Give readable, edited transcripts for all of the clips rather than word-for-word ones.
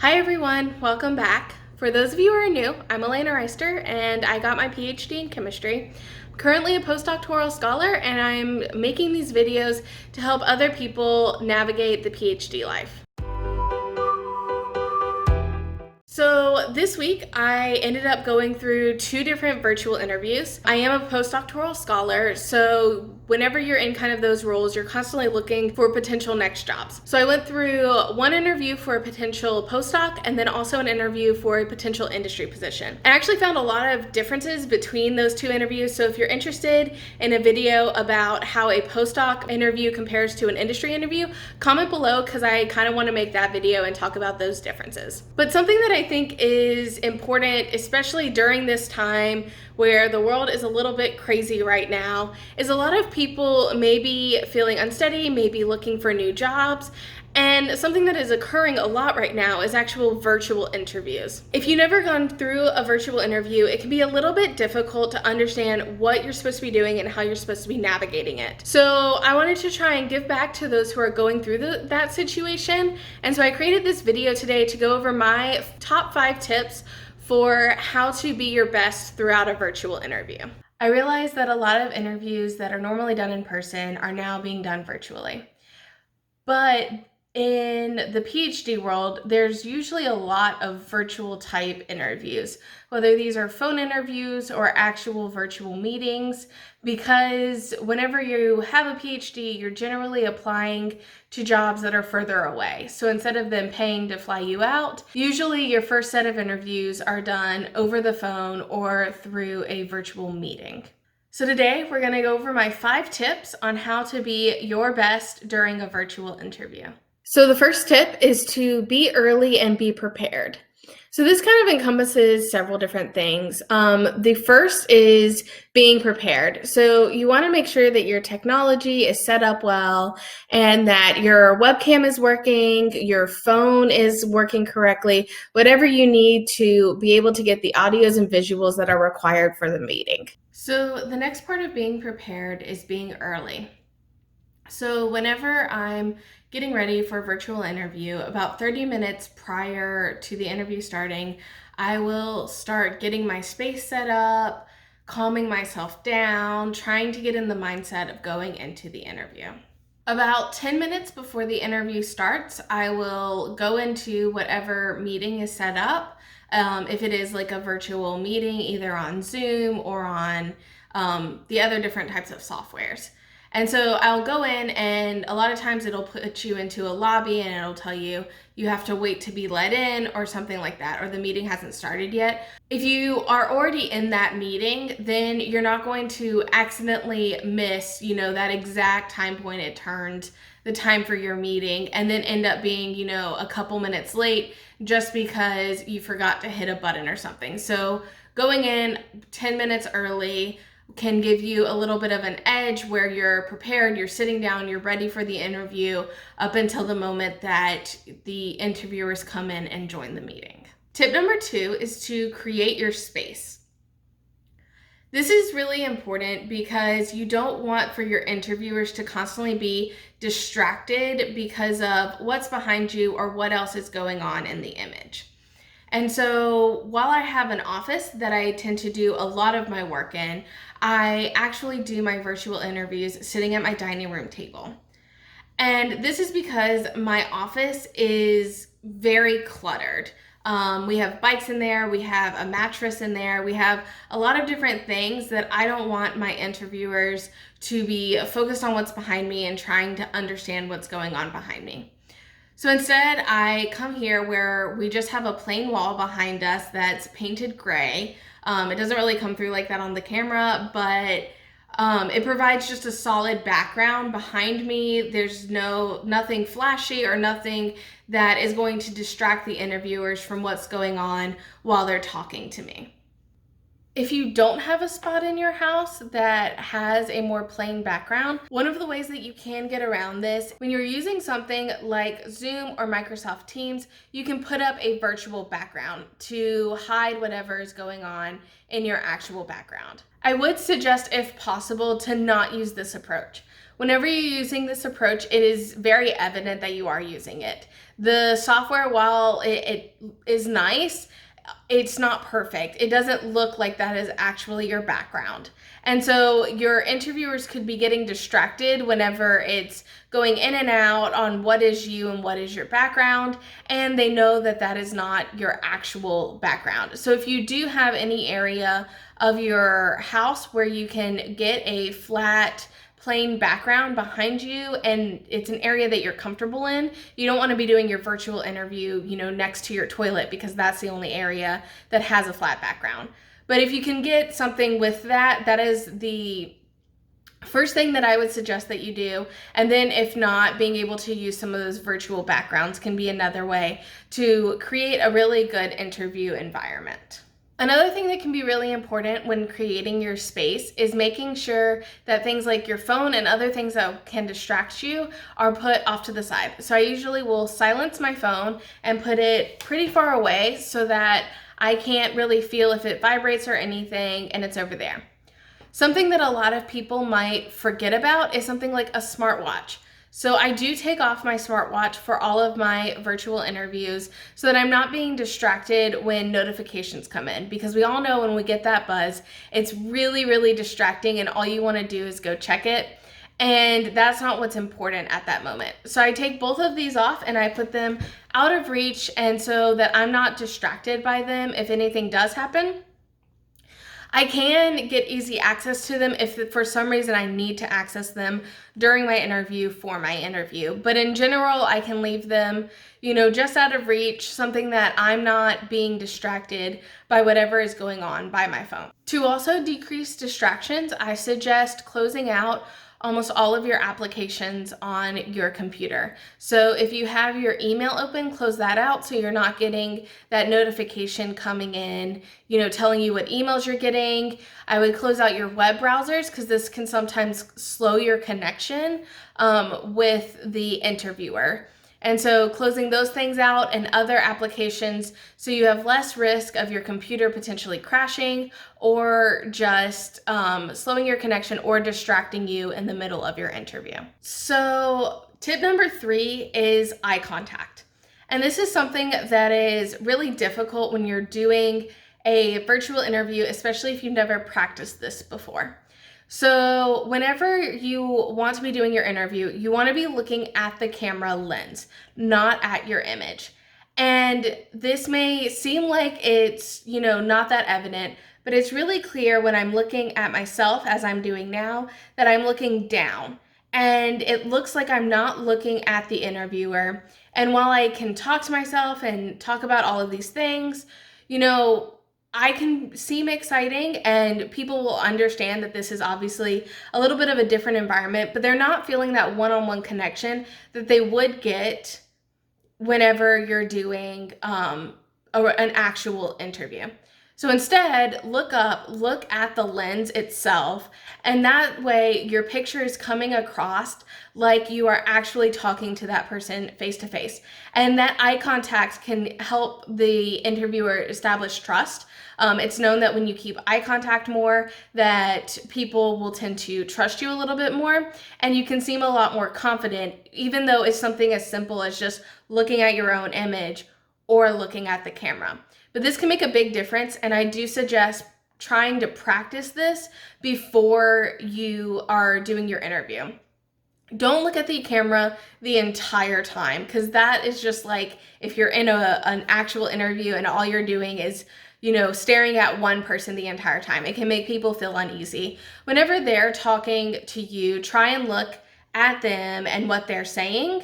Hi everyone, welcome back. For those of you who are new, I'm Elena Reister and I got my PhD in chemistry. I'm currently a postdoctoral scholar and I'm making these videos to help other people navigate the PhD life. So this week I ended up going through 2 different virtual interviews. I am a postdoctoral scholar, so whenever you're in kind of those roles, you're constantly looking for potential next jobs. So I went through one interview for a potential postdoc and then also an interview for a potential industry position. I actually found a lot of differences between those 2 interviews, so if you're interested in a video about how a postdoc interview compares to an industry interview, comment below because I kind of want to make that video and talk about those differences. But something that I think is important, especially during this time where the world is a little bit crazy right now, is a lot of people may be feeling unsteady, maybe looking for new jobs, and something that is occurring a lot right now is actual virtual interviews. If you've never gone through a virtual interview, it can be a little bit difficult to understand what you're supposed to be doing and how you're supposed to be navigating it. So I wanted to try and give back to those who are going through that situation. And so I created this video today to go over my top 5 tips for how to be your best throughout a virtual interview. I realize that a lot of interviews that are normally done in person are now being done virtually. But in the PhD world, there's usually a lot of virtual type interviews, whether these are phone interviews or actual virtual meetings, because whenever you have a PhD, you're generally applying to jobs that are further away. So instead of them paying to fly you out, usually your first set of interviews are done over the phone or through a virtual meeting. So today we're going to go over my 5 tips on how to be your best during a virtual interview. So the first tip is to be early and be prepared. So this kind of encompasses several different things. The first is being prepared. So you want to make sure that your technology is set up well and that your webcam is working, your phone is working correctly, whatever you need to be able to get the audios and visuals that are required for the meeting. So the next part of being prepared is being early. So whenever I'm getting ready for a virtual interview, about 30 minutes prior to the interview starting, I will start getting my space set up, calming myself down, trying to get in the mindset of going into the interview. About 10 minutes before the interview starts, I will go into whatever meeting is set up. If it is like a virtual meeting, either on Zoom or on the other different types of softwares. And so I'll go in and a lot of times it'll put you into a lobby and it'll tell you you have to wait to be let in or something like that, or the meeting hasn't started yet. If you are already in that meeting, then you're not going to accidentally miss, that exact time point it turned the time for your meeting and then end up being, a couple minutes late just because you forgot to hit a button or something. So going in 10 minutes early can give you a little bit of an edge where you're prepared, you're sitting down, you're ready for the interview up until the moment that the interviewers come in and join the meeting. Tip number 2 is to create your space. This is really important because you don't want for your interviewers to constantly be distracted because of what's behind you or what else is going on in the image. And so while I have an office that I tend to do a lot of my work in, I actually do my virtual interviews sitting at my dining room table. And this is because my office is very cluttered. We have bikes in there, we have a mattress in there, we have a lot of different things that I don't want my interviewers to be focused on what's behind me and trying to understand what's going on behind me. So instead, I come here where we just have a plain wall behind us that's painted gray. It doesn't really come through like that on the camera, but it provides just a solid background behind me. There's nothing flashy or nothing that is going to distract the interviewers from what's going on while they're talking to me. If you don't have a spot in your house that has a more plain background, one of the ways that you can get around this, when you're using something like Zoom or Microsoft Teams, you can put up a virtual background to hide whatever is going on in your actual background. I would suggest, if possible, to not use this approach. whenever you're using this approach, it is very evident that you are using it. The software, while it is nice, it's not perfect. It doesn't look like that is actually your background. And so your interviewers could be getting distracted whenever it's going in and out on what is you and what is your background, and they know that that is not your actual background. So if you do have any area of your house where you can get a flat, plain background behind you and it's an area that you're comfortable in, you don't want to be doing your virtual interview, next to your toilet, because that's the only area that has a flat background. But if you can get something with that, that is the first thing that I would suggest that you do. And then if not, being able to use some of those virtual backgrounds can be another way to create a really good interview environment. Another thing that can be really important when creating your space is making sure that things like your phone and other things that can distract you are put off to the side. So I usually will silence my phone and put it pretty far away so that I can't really feel if it vibrates or anything, and it's over there. Something that a lot of people might forget about is something like a smartwatch. So I do take off my smartwatch for all of my virtual interviews so that I'm not being distracted when notifications come in, because we all know when we get that buzz, it's really, really distracting and all you want to do is go check it. And that's not what's important at that moment. So I take both of these off and I put them out of reach, and so that I'm not distracted by them if anything does happen. I can get easy access to them if for some reason I need to access them during my interview for my interview. But in general, I can leave them, just out of reach, something that I'm not being distracted by whatever is going on by my phone. To also decrease distractions, I suggest closing out almost all of your applications on your computer. So if you have your email open, close that out so you're not getting that notification coming in, telling you what emails you're getting. I would close out your web browsers because this can sometimes slow your connection with the interviewer. And so closing those things out and other applications so you have less risk of your computer potentially crashing or just slowing your connection or distracting you in the middle of your interview. So tip number 3 is eye contact. And this is something that is really difficult when you're doing a virtual interview, especially if you've never practiced this before. So whenever you want to be doing your interview, you want to be looking at the camera lens, not at your image. And this may seem like it's, not that evident, but it's really clear when I'm looking at myself, as I'm doing now, that I'm looking down. And it looks like I'm not looking at the interviewer. And while I can talk to myself and talk about all of these things, I can seem exciting and people will understand that this is obviously a little bit of a different environment, but they're not feeling that one-on-one connection that they would get whenever you're doing an actual interview. So instead, look at the lens itself, and that way your picture is coming across like you are actually talking to that person face to face. And that eye contact can help the interviewer establish trust. It's known that when you keep eye contact more, that people will tend to trust you a little bit more, and you can seem a lot more confident, even though it's something as simple as just looking at your own image or looking at the camera. But this can make a big difference, and I do suggest trying to practice this before you are doing your interview. Don't look at the camera the entire time, because that is just like if you're in an actual interview and all you're doing is staring at one person the entire time. It can make people feel uneasy. Whenever they're talking to you, try and look at them and what they're saying.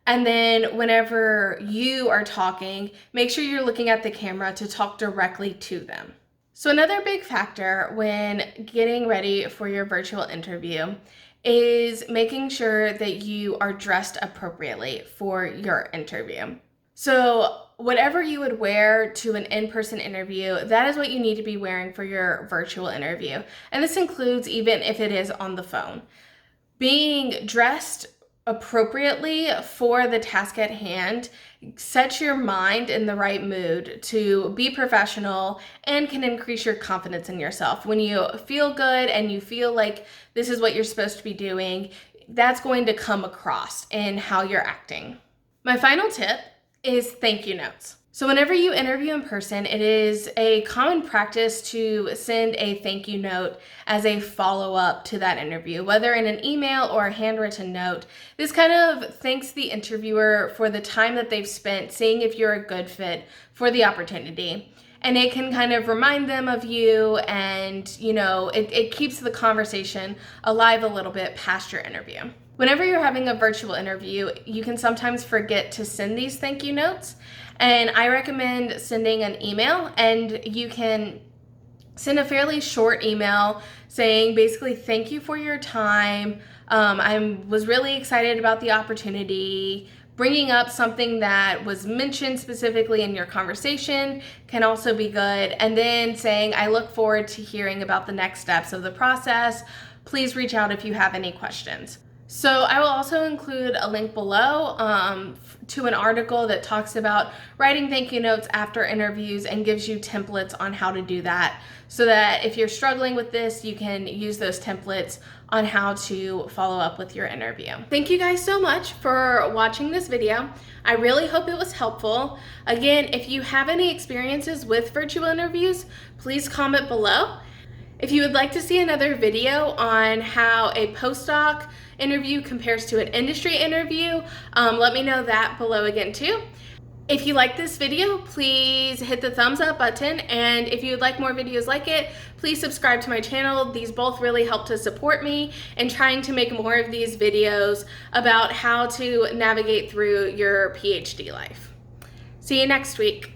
And then whenever you are talking, make sure you're looking at the camera to talk directly to them. So another big factor when getting ready for your virtual interview is making sure that you are dressed appropriately for your interview. So whatever you would wear to an in-person interview, that is what you need to be wearing for your virtual interview. And this includes even if it is on the phone. Being dressed appropriately for the task at hand sets your mind in the right mood to be professional and can increase your confidence in yourself. When you feel good and you feel like this is what you're supposed to be doing, that's going to come across in how you're acting. My final tip is thank you notes. So whenever you interview in person, it is a common practice to send a thank you note as a follow-up to that interview, whether in an email or a handwritten note. This kind of thanks the interviewer for the time that they've spent seeing if you're a good fit for the opportunity. And it can kind of remind them of you, and it keeps the conversation alive a little bit past your interview. Whenever you're having a virtual interview, you can sometimes forget to send these thank you notes, and I recommend sending an email, and you can send a fairly short email saying basically thank you for your time. I was really excited about the opportunity. Bringing up something that was mentioned specifically in your conversation can also be good. And then saying, I look forward to hearing about the next steps of the process. Please reach out if you have any questions. So I will also include a link below to an article that talks about writing thank you notes after interviews and gives you templates on how to do that, so that if you're struggling with this, you can use those templates on how to follow up with your interview. Thank you guys so much for watching this video. I really hope it was helpful. Again, if you have any experiences with virtual interviews, please comment below. If you would like to see another video on how a postdoc interview compares to an industry interview, let me know that below again too. If you like this video, please hit the thumbs up button, and if you would like more videos like it, please subscribe to my channel. These both really help to support me in trying to make more of these videos about how to navigate through your PhD life. See you next week.